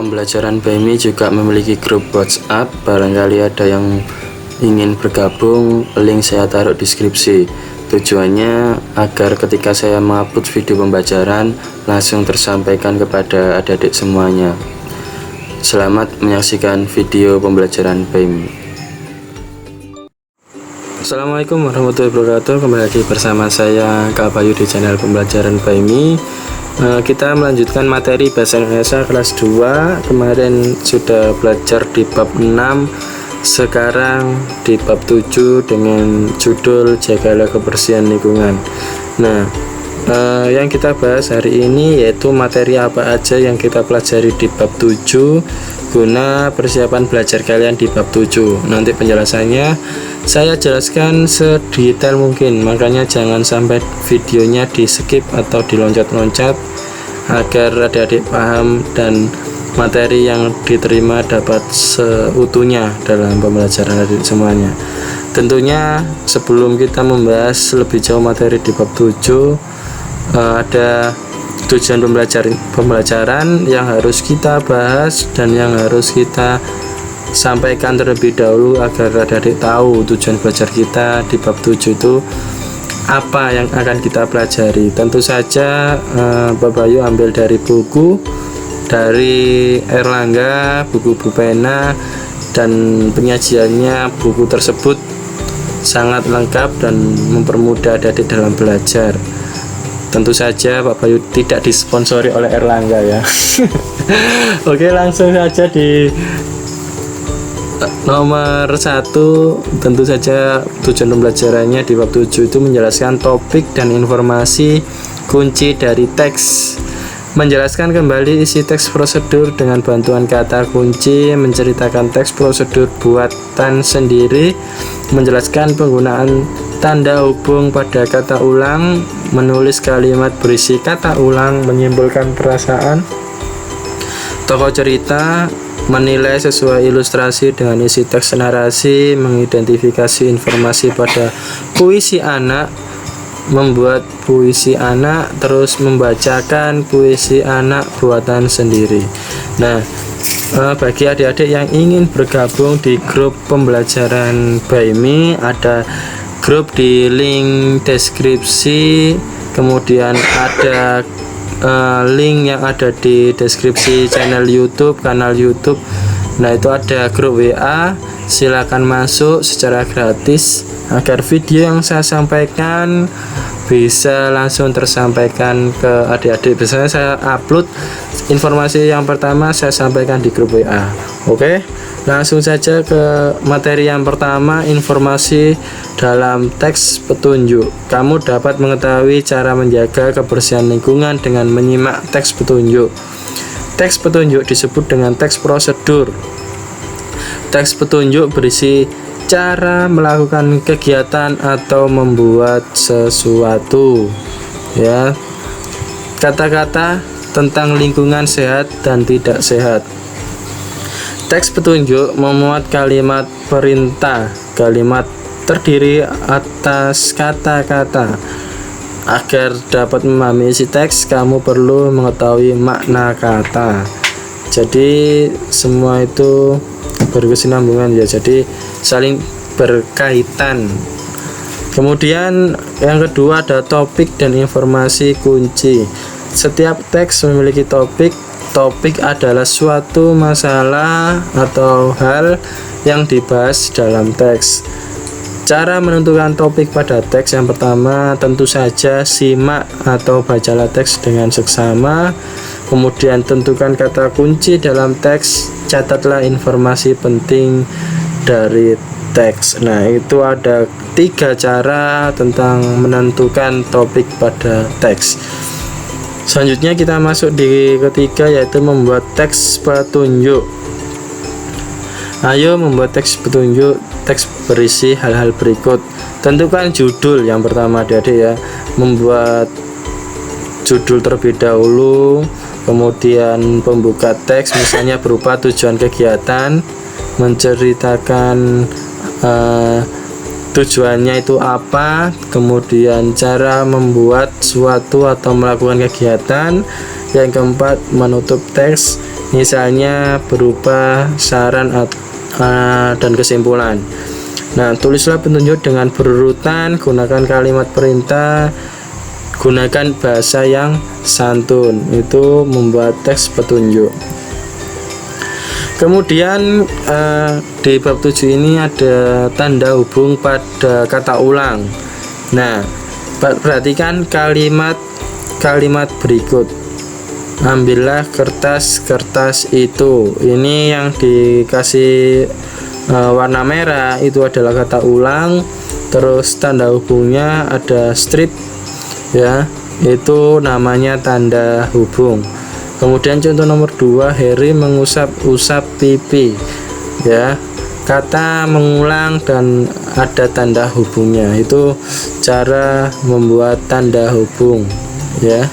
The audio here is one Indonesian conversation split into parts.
Pembelajaran BMI juga memiliki grup WhatsApp. Barangkali ada yang ingin bergabung, link saya taruh di deskripsi. Tujuannya agar ketika saya mengupload video pembelajaran langsung tersampaikan kepada adik-adik semuanya. Selamat menyaksikan video pembelajaran BMI. Assalamualaikum warahmatullahi wabarakatuh. Kembali lagi bersama saya Kak Bayu di channel pembelajaran BMI. Kita melanjutkan materi bahasa Indonesia kelas 2. Kemarin sudah belajar di bab 6, sekarang di bab 7 dengan judul jagalah kebersihan lingkungan. Nah, yang kita bahas hari ini yaitu materi apa aja yang kita pelajari di bab 7 guna persiapan belajar kalian di bab 7. Nanti penjelasannya saya jelaskan sedetail mungkin, makanya jangan sampai videonya di skip atau diloncat-loncat agar adik-adik paham dan materi yang diterima dapat seutuhnya dalam pembelajaran adik semuanya. Tentunya sebelum kita membahas lebih jauh materi di bab 7, ada tujuan pembelajaran yang harus kita bahas dan yang harus kita sampaikan terlebih dahulu agar adik-adik tahu tujuan belajar kita di bab 7 itu apa yang akan kita pelajari. Tentu saja Bapak Bayu ambil dari buku dari Erlangga, buku pena, dan penyajiannya buku tersebut sangat lengkap dan mempermudah adik-adik dalam belajar. Tentu saja Pak Bayu tidak disponsori oleh Erlangga ya. Oke, langsung saja di nomor 1. Tentu saja tujuan pembelajarannya di bab 7 itu menjelaskan topik dan informasi kunci dari teks, menjelaskan kembali isi teks prosedur dengan bantuan kata kunci, menceritakan teks prosedur buatan sendiri, menjelaskan penggunaan tanda hubung pada kata ulang, menulis kalimat berisi kata ulang, menyimpulkan perasaan tokoh cerita, menilai sesuai ilustrasi dengan isi teks narasi, mengidentifikasi informasi pada puisi anak, membuat puisi anak, terus membacakan puisi anak buatan sendiri. Nah, bagi adik-adik yang ingin bergabung di grup pembelajaran BMI, ada grup di link deskripsi, kemudian ada link yang ada di deskripsi kanal YouTube. Nah, itu ada grup WA, silakan masuk secara gratis agar video yang saya sampaikan bisa langsung tersampaikan ke adik-adik. Biasanya saya upload informasi yang pertama saya sampaikan di grup WA. Oke, langsung saja ke materi yang pertama, informasi dalam teks petunjuk. Kamu dapat mengetahui cara menjaga kebersihan lingkungan dengan menyimak teks petunjuk. Teks petunjuk disebut dengan teks prosedur. Teks petunjuk berisi cara melakukan kegiatan atau membuat sesuatu, ya. Kata-kata tentang lingkungan sehat dan tidak sehat. Teks petunjuk memuat kalimat perintah. Kalimat terdiri atas kata-kata. Agar dapat memahami isi teks, kamu perlu mengetahui makna kata. Jadi semua itu berkesinambungan ya, jadi saling berkaitan. Kemudian yang kedua ada topik dan informasi kunci. Setiap teks memiliki topik. Topik adalah suatu masalah atau hal yang dibahas dalam teks. Cara menentukan topik pada teks, yang pertama tentu saja simak atau bacalah teks dengan seksama. Kemudian tentukan kata kunci dalam teks, catatlah informasi penting dari teks. Nah, itu ada 3 cara tentang menentukan topik pada teks. Selanjutnya kita masuk di ketiga, yaitu membuat teks petunjuk. Ayo membuat teks petunjuk. Teks berisi hal-hal berikut. Tentukan judul yang pertama adik-adik ya. Membuat judul terlebih dahulu, kemudian pembuka teks misalnya berupa tujuan kegiatan, menceritakan tujuannya itu apa, kemudian cara membuat suatu atau melakukan kegiatan. Yang keempat, menutup teks. misalnya berupa saran dan kesimpulan. Nah, tulislah petunjuk dengan berurutan, gunakan kalimat perintah, gunakan bahasa yang santun. Itu membuat teks petunjuk. Kemudian di bab 7 ini ada tanda hubung pada kata ulang. Nah, perhatikan kalimat berikut. Ambillah kertas itu. Ini yang dikasih warna merah itu adalah kata ulang. Terus tanda hubungnya ada strip, ya, itu namanya tanda hubung. Kemudian contoh nomor 2, Harry mengusap-usap pipi, ya, kata mengulang dan ada tanda hubungnya. Itu cara membuat tanda hubung, ya.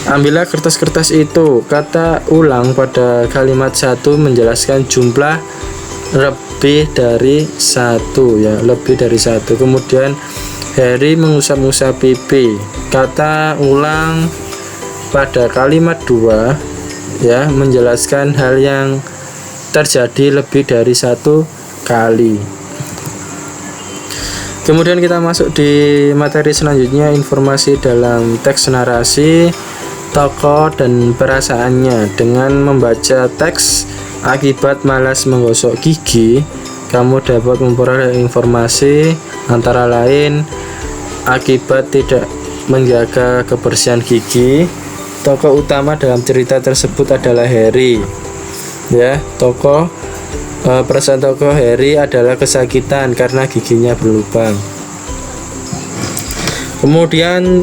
Ambillah kertas itu. Kata ulang pada kalimat 1 menjelaskan jumlah lebih dari 1, ya, lebih dari 1. Kemudian Harry mengusap-usap pipi. Kata ulang pada kalimat 2, ya, menjelaskan hal yang terjadi lebih dari 1 kali. Kemudian kita masuk di materi selanjutnya, informasi dalam teks narasi, tokoh dan perasaannya. Dengan membaca teks akibat malas menggosok gigi, kamu dapat memperoleh informasi antara lain akibat tidak menjaga kebersihan gigi. Tokoh utama dalam cerita tersebut adalah Harry, ya. Perasaan tokoh Harry adalah kesakitan karena giginya berlubang. Kemudian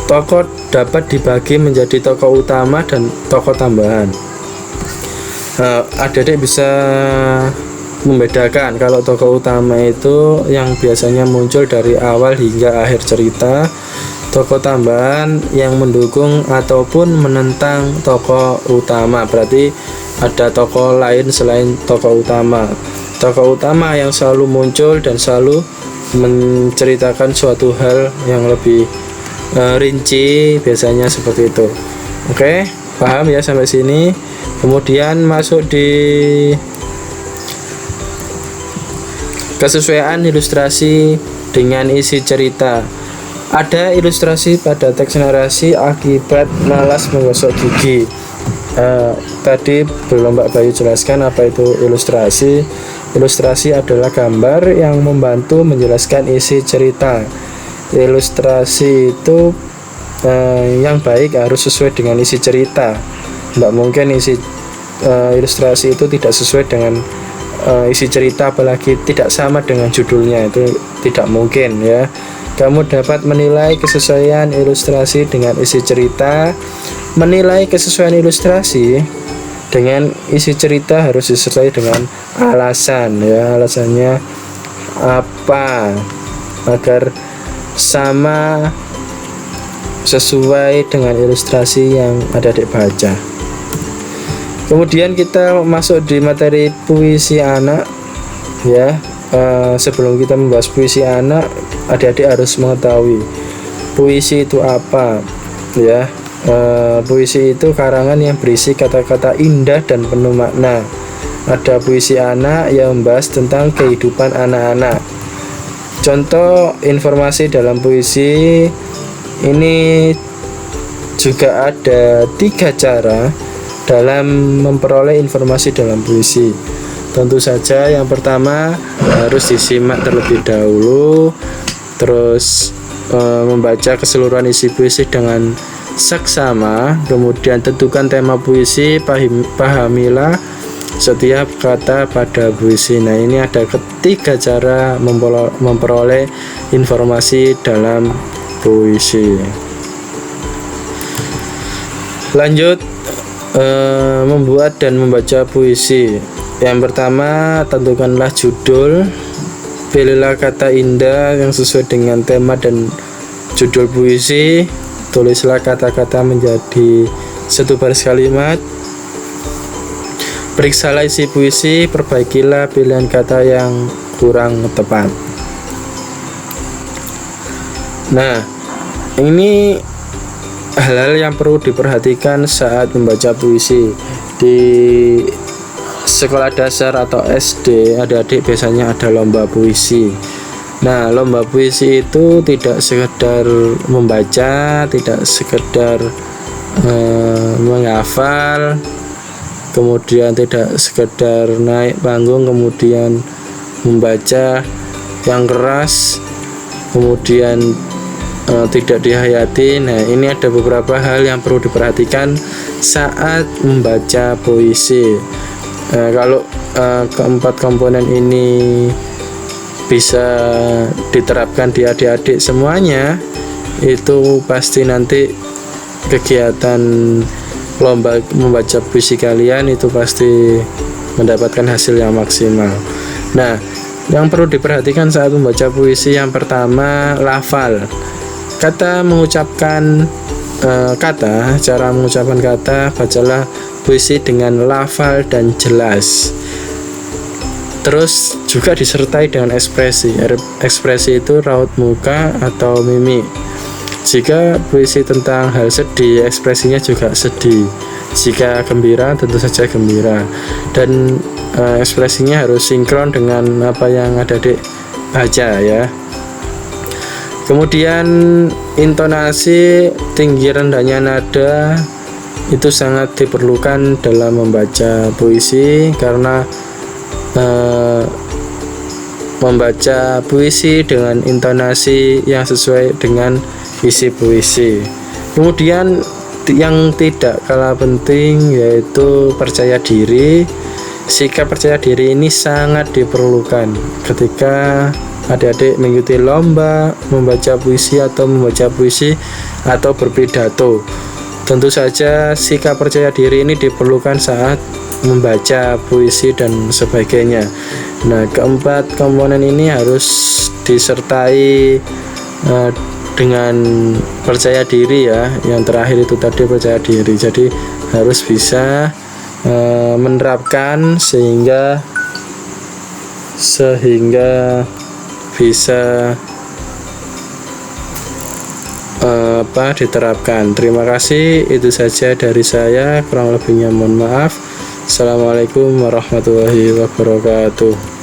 tokoh dapat dibagi menjadi tokoh utama dan tokoh tambahan. Adik-adik bisa membedakan kalau tokoh utama itu yang biasanya muncul dari awal hingga akhir cerita. Tokoh tambahan yang mendukung ataupun menentang tokoh utama. Berarti ada tokoh lain selain tokoh utama. Tokoh utama yang selalu muncul dan selalu menceritakan suatu hal yang lebih rinci, biasanya seperti itu. Oke, paham ya sampai sini? Kemudian masuk di kesesuaian ilustrasi dengan isi cerita. Ada ilustrasi pada teks narasi akibat malas menggosok gigi. Tadi belum Mbak Bayu jelaskan apa itu ilustrasi. Ilustrasi adalah gambar yang membantu menjelaskan isi cerita. Ilustrasi itu yang baik harus sesuai dengan isi cerita. Tidak mungkin ilustrasi itu tidak sesuai dengan isi cerita, apalagi tidak sama dengan judulnya, itu tidak mungkin, ya. Kamu dapat menilai kesesuaian ilustrasi dengan isi cerita. Menilai kesesuaian ilustrasi dengan isi cerita harus disertai dengan alasan, ya. Alasannya apa agar sama sesuai dengan ilustrasi yang ada di baca. Kemudian kita masuk di materi puisi anak, ya. Sebelum kita membahas puisi anak, adik-adik harus mengetahui puisi itu apa, ya. Puisi itu karangan yang berisi kata-kata indah dan penuh makna. Ada puisi anak yang membahas tentang kehidupan anak-anak. Contoh informasi dalam puisi ini juga ada 3 cara dalam memperoleh informasi dalam puisi. Tentu saja yang pertama harus disimak terlebih dahulu, terus membaca keseluruhan isi puisi dengan saksama. Kemudian tentukan tema puisi, pahamilah setiap kata pada puisi. Nah, ini ada 3 cara memperoleh informasi dalam puisi. Lanjut, membuat dan membaca puisi. Yang pertama, tentukanlah judul. Pilihlah kata indah yang sesuai dengan tema dan judul puisi. Tulislah kata-kata menjadi 1 baris kalimat. Periksalah isi puisi, perbaikilah pilihan kata yang kurang tepat. Nah, ini hal-hal yang perlu diperhatikan saat membaca puisi. Di sekolah dasar atau SD, adik-adik biasanya ada lomba puisi. Nah, lomba puisi itu tidak sekedar membaca, tidak sekedar menghafal, kemudian tidak sekedar naik panggung kemudian membaca yang keras, kemudian tidak dihayati. Nah, ini ada beberapa hal yang perlu diperhatikan saat membaca puisi. Kalau keempat komponen ini bisa diterapkan di adik-adik semuanya, itu pasti nanti kegiatan lomba membaca puisi kalian itu pasti mendapatkan hasil yang maksimal. Nah, yang perlu diperhatikan saat membaca puisi, yang pertama lafal. Kata mengucapkan kata, cara mengucapkan kata, bacalah puisi dengan lafal dan jelas. Terus juga disertai dengan ekspresi. Ekspresi itu raut muka atau mimik. Jika puisi tentang hal sedih, ekspresinya juga sedih. Jika gembira, tentu saja gembira. Dan ekspresinya harus sinkron dengan apa yang adik baca ya. Kemudian intonasi, tinggi rendahnya nada itu sangat diperlukan dalam membaca puisi, karena membaca puisi dengan intonasi yang sesuai dengan isi puisi. Kemudian yang tidak kalah penting yaitu percaya diri. Sikap percaya diri ini sangat diperlukan ketika adik-adik mengikuti lomba membaca puisi atau berpidato. Tentu saja sikap percaya diri ini diperlukan saat membaca puisi dan sebagainya. Nah, keempat komponen ini harus disertai dengan percaya diri ya. Yang terakhir itu tadi percaya diri. Jadi harus bisa menerapkan sehingga bisa diterapkan. Terima kasih, itu saja dari saya, kurang lebihnya mohon maaf. Assalamualaikum warahmatullahi wabarakatuh.